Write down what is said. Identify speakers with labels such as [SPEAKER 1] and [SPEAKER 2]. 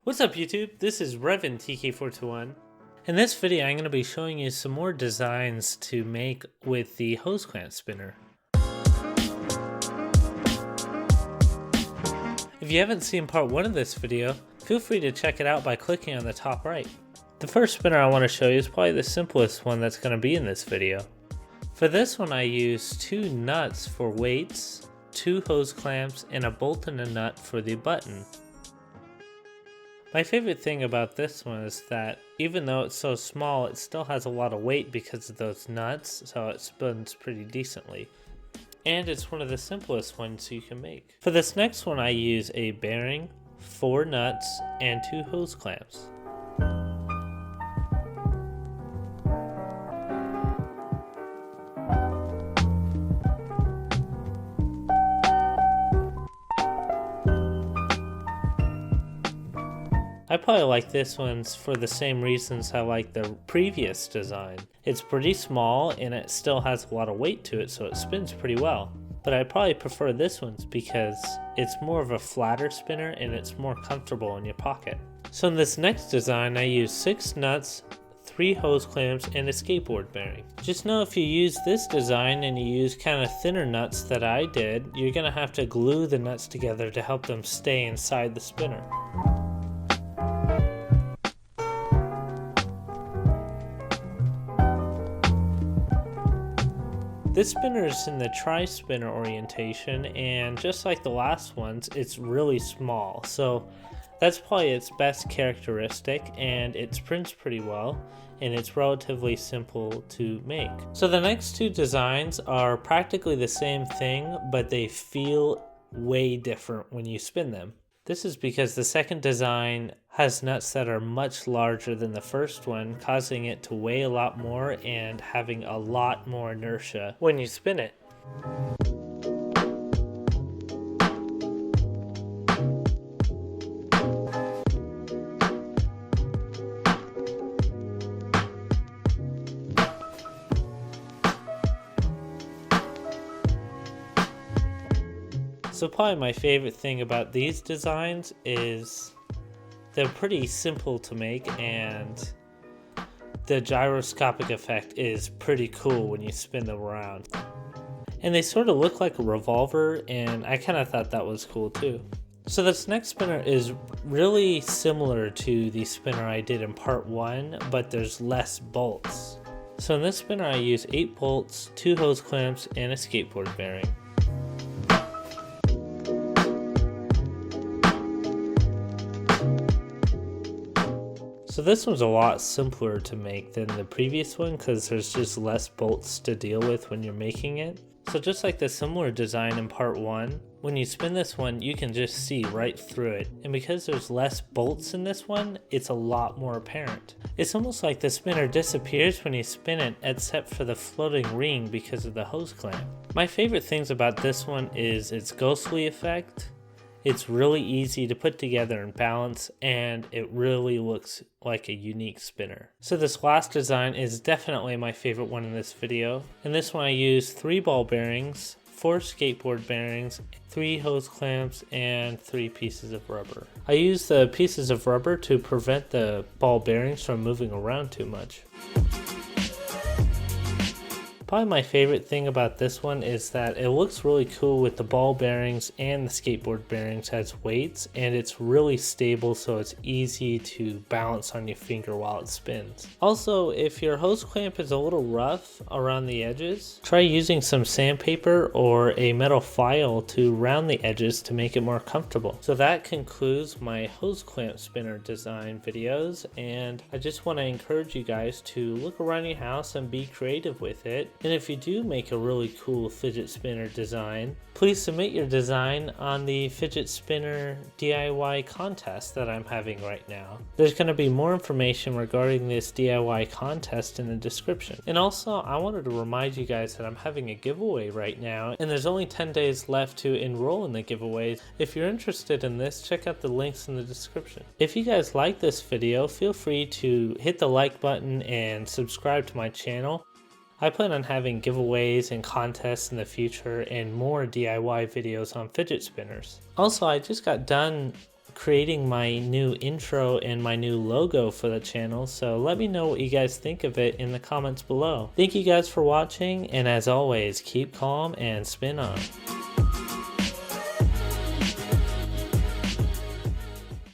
[SPEAKER 1] What's up YouTube? This is Revan TK421. In this video I'm going to be showing you some more designs to make with the hose clamp spinner. If you haven't seen part 1 of this video, feel free to check it out by clicking on the top right. The first spinner I want to show you is probably the simplest one that's going to be in this video. For this one I use 2 nuts for weights, 2 hose clamps, and a bolt and a nut for the button. My favorite thing about this one is that even though it's so small, it still has a lot of weight because of those nuts, so it spins pretty decently. And it's one of the simplest ones you can make. For this next one I use a bearing, 4 nuts, and 2 hose clamps. I probably like this one for the same reasons I like the previous design. It's pretty small and it still has a lot of weight to it, so it spins pretty well. But I probably prefer this one because it's more of a flatter spinner and it's more comfortable in your pocket. So in this next design I use 6 nuts, 3 hose clamps, and a skateboard bearing. Just know if you use this design and you use kind of thinner nuts that I did, you're going to have to glue the nuts together to help them stay inside the spinner. This spinner is in the tri-spinner orientation, and just like the last ones, it's really small. So that's probably its best characteristic, and it spins pretty well, and it's relatively simple to make. So the next 2 designs are practically the same thing, but they feel way different when you spin them. This is because the second design has nuts that are much larger than the first one, causing it to weigh a lot more and having a lot more inertia when you spin it. So probably my favorite thing about these designs is they're pretty simple to make, and the gyroscopic effect is pretty cool when you spin them around. And they sort of look like a revolver, and I kind of thought that was cool too. So this next spinner is really similar to the spinner I did in part 1, but there's less bolts. So in this spinner I use 8 bolts, 2 hose clamps, and a skateboard bearing. So this one's a lot simpler to make than the previous one because there's just less bolts to deal with when you're making it. So just like the similar design in part 1, when you spin this one you can just see right through it. And because there's less bolts in this one, it's a lot more apparent. It's almost like the spinner disappears when you spin it except for the floating ring because of the hose clamp. My favorite things about this one is its ghostly effect. It's really easy to put together and balance, and it really looks like a unique spinner. So this last design is definitely my favorite one in this video. In this one I use 3 ball bearings, 4 skateboard bearings, 3 hose clamps, and 3 pieces of rubber. I use the pieces of rubber to prevent the ball bearings from moving around too much. Probably my favorite thing about this one is that it looks really cool with the ball bearings and the skateboard bearings as weights, and it's really stable so it's easy to balance on your finger while it spins. Also, if your hose clamp is a little rough around the edges, try using some sandpaper or a metal file to round the edges to make it more comfortable. So that concludes my hose clamp spinner design videos, and I just want to encourage you guys to look around your house and be creative with it. And if you do make a really cool fidget spinner design, please submit your design on the fidget spinner DIY contest that I'm having right now. There's going to be more information regarding this DIY contest in the description. And also, I wanted to remind you guys that I'm having a giveaway right now, and there's only 10 days left to enroll in the giveaway. If you're interested in this, check out the links in the description. If you guys like this video, feel free to hit the like button and subscribe to my channel. I plan on having giveaways and contests in the future and more DIY videos on fidget spinners. Also, I just got done creating my new intro and my new logo for the channel, so let me know what you guys think of it in the comments below. Thank you guys for watching, and as always, keep calm and spin on.